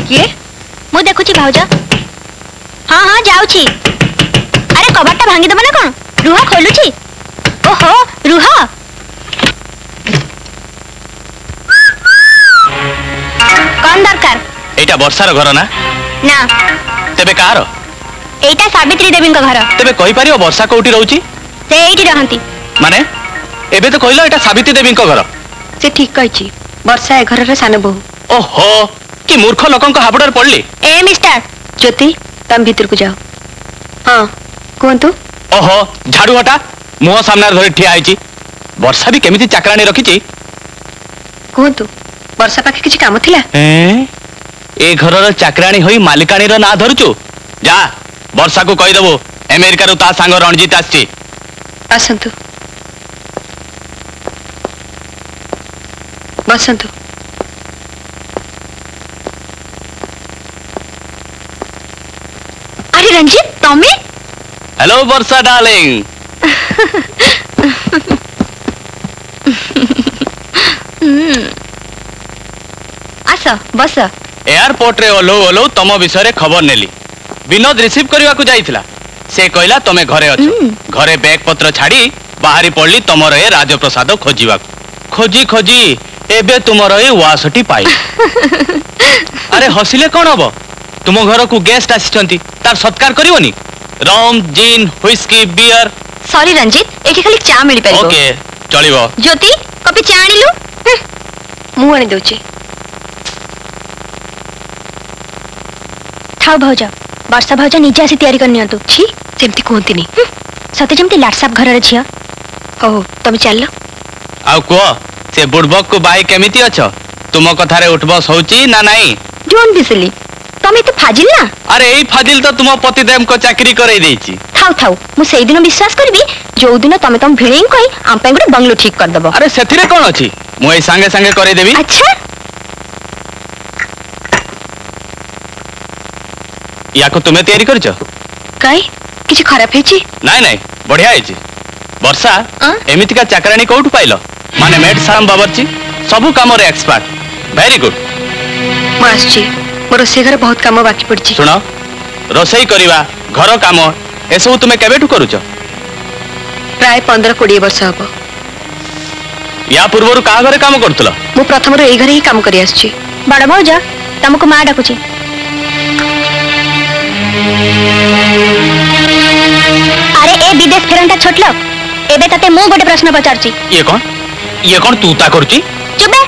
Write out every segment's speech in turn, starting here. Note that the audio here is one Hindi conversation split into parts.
किए मु देखुची भाउज। हाँ हाँ जाऊची। अरे कबाटा भांगी दबा ना कौन? रुहा खोलुची। ओहो रुहा। कौन दरकार? एटा वर्षार घर ना? ना। तेबे कार? एटा सावित्री देवी का घर। तेबे कहि परियो वर्षा कोठी रहउची? से एठी रहंती। माने एबे तो कहलो एटा सावित्री देवी का घर। से ठीक कहिची वर्षा ए घर रे सान बहु। ओहो कि मूर्ख लोकन को हाबडर पड़ली। ए मिस्टर ज्योति तम भीतर को जाओ। हाँ कहतु। ओहो झाड़ू हटा मुह सामने धरी ठिया आइची। वर्षा भी केमिति चाकरानी रखिची। कहतु वर्षा पाखे किछि काम थिला? ए घरर चाकरानी होई मालिकानी रो ना धरुचु। जा वर्षा को कहि देबो अमेरिका रो ता संग रणजीत आछि। आसंतु बसंतु। अरे रंजीत तमे? हेलो वर्षा डार्लिंग। आस बस। एयरपोर्ट रे ओलो ओलो तम विषय रे खबर नेली। विनोद रिसीव करवा को जाइथिला। से कहला तमे घरे अछ। घरे बैग पत्र छाड़ी बाहरी पड़ली तमर ए राजप्रसाद खोजिवा। खोजी खोजी एबे तुमर ए वासटी पाई। अरे हसिले कोन हबो? तुम घर को गेस्ट आछंती तार सत्कार करिवनी? रम जिन व्हिस्की बियर। सॉरी रंजीत एठी खाली चा मिली परिबो। ओके चलिबो। ज्योति कपि चा आनिलु? मु आनी दउची। थाउ भौज वर्षा भौज निजे आसी तैयारी करनी तू। छी सेमती कहंतिनी। सते जेमती लाटसाप घर रे छिया। हो तमे चल। आउ को से बुडबक को बाई केमिति अछ? तुम कथा रे उठबस होची ना नाही? जोन बिसली तमे तो फाजिल ना। अरे एई फाजिल तो तुम पतिदेव को चाकरी करई देची। थाउ थाउ मु सेई दिन विश्वास करबी जो दिन तमे तम भिड़ेई कहि आम पे गुटे बंगलो ठीक कर दबो। अरे सेथिरे कोन अछि? मु एई संगे संगे करई देबी। अच्छा या को तुमे तैयारी करछ? काई किछि खराब हेची? नाही नाही बढ़िया हेची। वर्षा एमिति का चाकरानी कोठु पाइलो? माने मेड साम बाबरची सबु काम रे एक्सपर्ट। Very good. मास्ची मोर से घर बहुत काम बाकी पड़ची। सुनो रोसई करिवा घर काम ए सब तुमे केबेठु करूछ? प्राय 15-20 वर्ष हबो। या पूर्वरु का घरे काम करतलो? मु प्रथम रो ए घरे ही काम करी आछी। बड़ भौज तमको मा डाकुची। अरे ए विदेश फेरंता छोट लोग एबे तते मु गोटे प्रश्न पचारची। ये कौन तू ता करची? चुप बे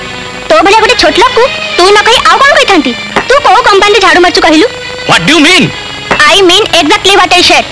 तो भले गोटे छोट लोग को तू न कहि आ कोन कहिथांती? तू को कंपनी रे झाड़ू मारचु कहिलु? What do you mean? I mean exactly what I said.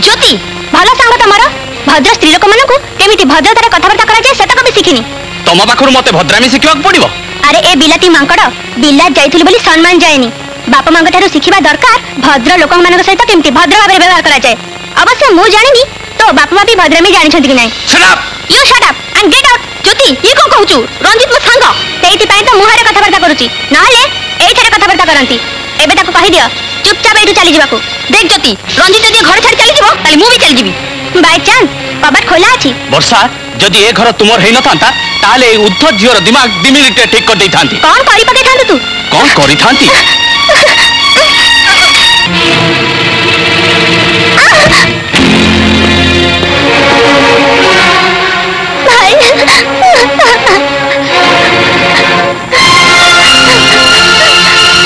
Jyoti भलो संग तमरा भद्र स्त्री लोक मानकु केमिति भद्रतारे कथाबार्ता करा जाय सेता कबि सिखिनी। तम पाखरु मते भद्रामी सिखिबा पड़िबो। अरे ए बिलाती मांकड़ बिलात जाइथिलु बोली सम्मान जायनी। बापा मांग ठारू सिखिबा दरकार भद्र लोक मानक सहित केमिति भद्र भाबरे व्यवहार करा जाय। अवश्य मु जानिनी तो बापा मापी भद्रामी जानि छथि कि नै। Shut up you shut up and get out. Jyoti ये को कहूचु? रंजीत मो संग सेइति पय तो मुहारे कथाबार्ता करूची नहले एइठारे कथाबार्ता करंती। एबे ताको कहि दियो चुपचाप एठु चली जिबाकू। देख ज्योति रंजीत जदि घर छाड़ चली जिवो ताले मु भी चली जिबी। बाय चांस कबाट खोला अछि। वर्षा जदि ए घर तुमर हेइ न थांता ताले ए उद्धत जियर दिमाग 2 मिनिट ठीक कर देई थांती। कौन करि पके थांतु तू? कौन करि थांती?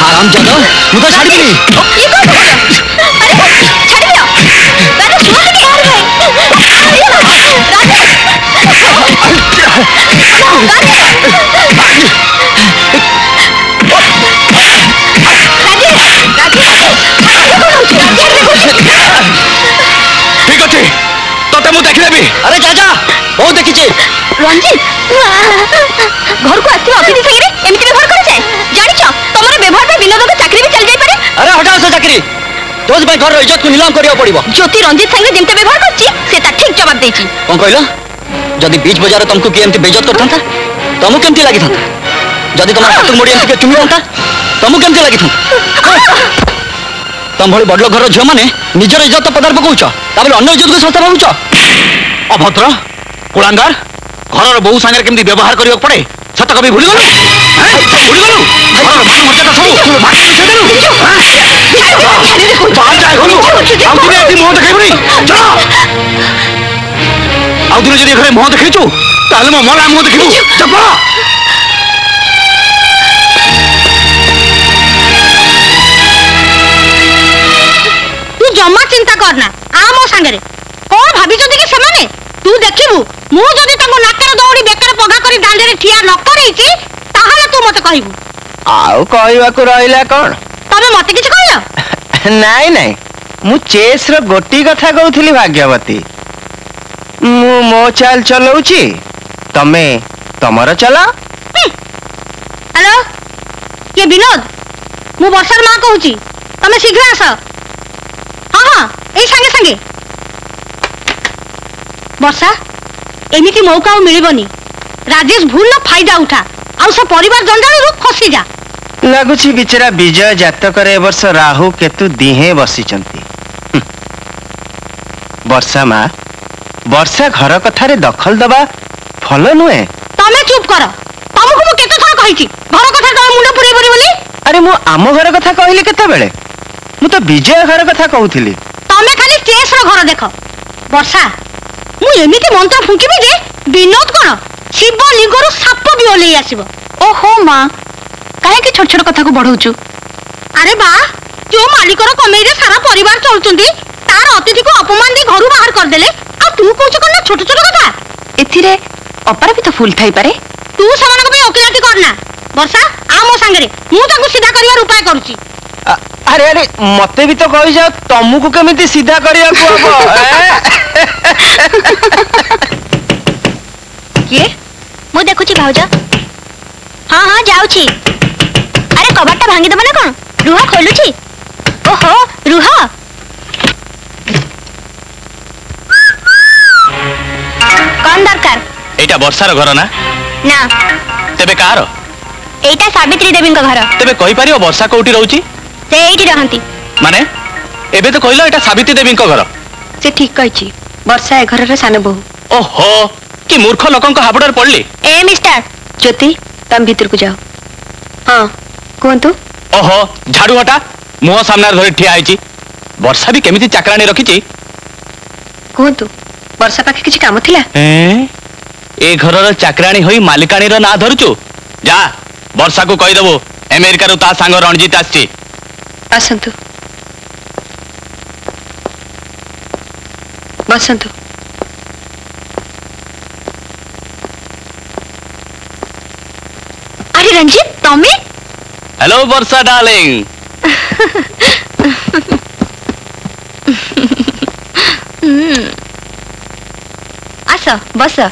आराम जानो मुझे छाड़ दी। ये कौन है? अरे छाड़ दियो। मैंने सुन के यार भाई। ठीक अच्छे तोते मु देखि देबी। अरे चाचा बहुत देखि छी। रंजीत घर को आसी अतिथि संगे एमिति व्यवहार करे जाय? जानि छ तमर व्यवहार पे विनोद को चाकरी भी चल जाय पारे। अरे हटाओ से चाकरी तोज भाई घर इज्जत को नीलाम करियो पड़िबो। ज्योति रंजीत संगे जेमते व्यवहार करछि सेटा ठीक जवाब देछि। कोन कहलो? जदि बीच बाजार तुमको के एमती बेइज्जत करथांता तुमको केमती लागि थांता? जदि तुम हाथ मोड़ी एमती के चुमी थांता तुमको केमती लागि थांता? तुम भली बडलो घर झियो माने निजर इज्जत पदार पकाउछ ताबले अन्य इज्जत को सस्ता भाबुछ। अभद्र कुलांगार घर बहु संगे केमती व्यवहार करियो पड़े सत कभी भूली गलु? भूली गलु? घर मान मर्यादा सब भाग से देलु। ଦିନେ ଏଠି ମୁହଁ ଦେଖେଇବୁନି ଚଳ ଆଉ ଦିନେ ଯଦି ଘରେ ମୁହଁ ଦେଖେଇଛୁ ତାହେଲେ ମୋ ମଲା ମୁହଁ ଦେଖିବୁ ଚପ ତୁ ଜମା ଚିନ୍ତା କରନା ଆ ମୋ ସାଙ୍ଗରେ କଣ ଭାବିଛନ୍ତି କି ସେମାନେ ତୁ ଦେଖିବୁ ମୁଁ ଯଦି ତାଙ୍କୁ ନାକର ଦଉଡ଼ି ବେକରେ ପଘା କରି ଦାଣ୍ଡରେ ଠିଆ ନ କରେଇଛି ତାହେଲେ ତୁ ମତେ କହିବୁ ଆଉ କହିବାକୁ ରହିଲା କଣ ତମେ ମତେ କିଛି କହିଲ ନାଇଁ ନାଇଁ ମୁଁ ଚେସ୍ ର ଗୋଟି କଥା କହୁଥିଲି ଭାଗ୍ୟବତୀ ମୁଁ ମୋ ଚାଲ ଚଲଉଛି ତମେ ତମର ଚଲାଅ ହ୍ୟାଲୋ କିଏ ବିନୋଦ ମୁଁ ବର୍ଷାର ମା କହୁଛି ତମେ ଶୀଘ୍ର ଆସ ହଁ ହଁ ଏଇ ସାଙ୍ଗେ ସାଙ୍ଗେ ବର୍ଷା ଏମିତି ମୌକା ଆଉ ମିଳିବନି ରାଜେଶ ଭୁଲର ଫାଇଦା ଉଠା ଆଉ ସେ ପରିବାର ଜଞ୍ଜାଳରୁ ଖସିଯା ଲାଗୁଛି ବିଚରା ବିଜୟ ଜାତକରେ ଏ ବର୍ଷ ରାହୁ କେତୁ ଦିହେଁ ବସିଛନ୍ତି ବର୍ଷା ମା ବର୍ଷା ଘର କଥାରେ ଦଖଲ ଦବା ଭଲ ନୁହେଁ ତମେ ଚୁପ କର ତମକୁ ମୁଁ କେତେ ଥର କହିଛି ଘର କଥା ତମେ ମୁଣ୍ଡ ପୁରେଇବନି ବୋଲି ଆରେ ମୁଁ ଆମ ଘର କଥା କହିଲି କେତେବେଳେ ମୁଁ ତ ବିଜୟ ଘର କଥା କହୁଥିଲି ତମେ ଖାଲି ଚେସ୍ ର ଘର ଦେଖ ବର୍ଷା ମୁଁ ଏମିତି ମନ୍ତ୍ର ଫୁଙ୍କିବି ଯେ ବିନୋଦ କଣ ଶିବ ଲିଙ୍ଗରୁ ସାପ ବି ଓହ୍ଲେଇ ଆସିବ ଓହୋ ମା କାହିଁକି ଛୋଟ ଛୋଟ କଥାକୁ ବଢଉଛୁ ଆରେ ବା ଯୋଉ ମାଲିକର କମେଇରେ ସାରା ପରିବାର ଚଳୁଛନ୍ତି ତାର ଅତିଥିକୁ ଅପମାନ ଦେଇ ଘରୁ ବାହାର କରିଦେଲେ ଆଉ ତୁ କହୁଛୁ କଣ ନା ଛୋଟ ଛୋଟ କଥା ଏଥିରେ ଅପାର ବି ତ ଭୁଲ ଥାଇପାରେ ତୁ ସେମାନଙ୍କ ପାଇଁ ଓକିଲାତି କରନା ବର୍ଷା ଆ ମୋ ସାଙ୍ଗରେ ମୁଁ ତାଙ୍କୁ ସିଧା କରିବାର ଉପାୟ କରୁଛି ଆରେ ଆରେ ମତେ ବି ତ କହିଯାଅ ତମକୁ କେମିତି ସିଧା କରିବାକୁ ହବ କିଏ ମୁଁ ଦେଖୁଛି ଭାଉଜ ହଁ ହଁ ଯାଉଛି ଆରେ କବାଟଟା ଭାଙ୍ଗିଦବ ନା କଣ ରୁହ ଖୋଲୁଛି ଓହୋ ରୁହ କଣ ଦରକାର ଏଇଟା ବର୍ଷାର ଘର ନା ନା ତେବେ କାହାର ଏଇଟା ସାବିତ୍ରୀ ଦେବୀଙ୍କ ଘର ତେବେ କହିପାରିବ ବର୍ଷା କୋଉଠି ରହୁଛି ସେ ଏଇଠି ରହନ୍ତି ମାନେ ଏବେ ତ କହିଲ ଏଟା ସାବିତ୍ରୀ ଦେବୀଙ୍କ ଘର ସେ ଠିକ କହିଛି ବର୍ଷା ଏ ଘରର ସାନ ବୋହୂ ଓହୋ କି ମୂର୍ଖ ଲୋକଙ୍କ ହାବୁଡରେ ପଡିଲି ଏ ମିଷ୍ଟର ଜ୍ୟୋତି ତମ ଭିତରକୁ ଯାଅ ହଁ କୁହନ୍ତୁ ଓହୋ ଝାଡୁ ହଟା ମୁହଁ ସାମ୍ନାରେ ଧରି ଠିଆ ହେଇଛି ବର୍ଷା ବି କେମିତି ଚାକରାଣୀ ରଖିଛି କୁହନ୍ତୁ ବର୍ଷା ପାଖେ କିଛି କାମ ଥିଲା ଏ ଘରର ଚାକରାଣୀ ହୋଇ ମାଲିକାଣୀର ନାଁ ଧରୁଛୁ ଯା ବର୍ଷାକୁ କହିଦବୁ ଆମେରିକାରୁ ତା ସାଙ୍ଗ ରଣଜିତ ଆସିଛି ଆସନ୍ତୁ ବସନ୍ତୁ ଆରେ ରଞ୍ଜିତ ତମେ हेलो वर्षा डार्लिंग ଆସ ବସ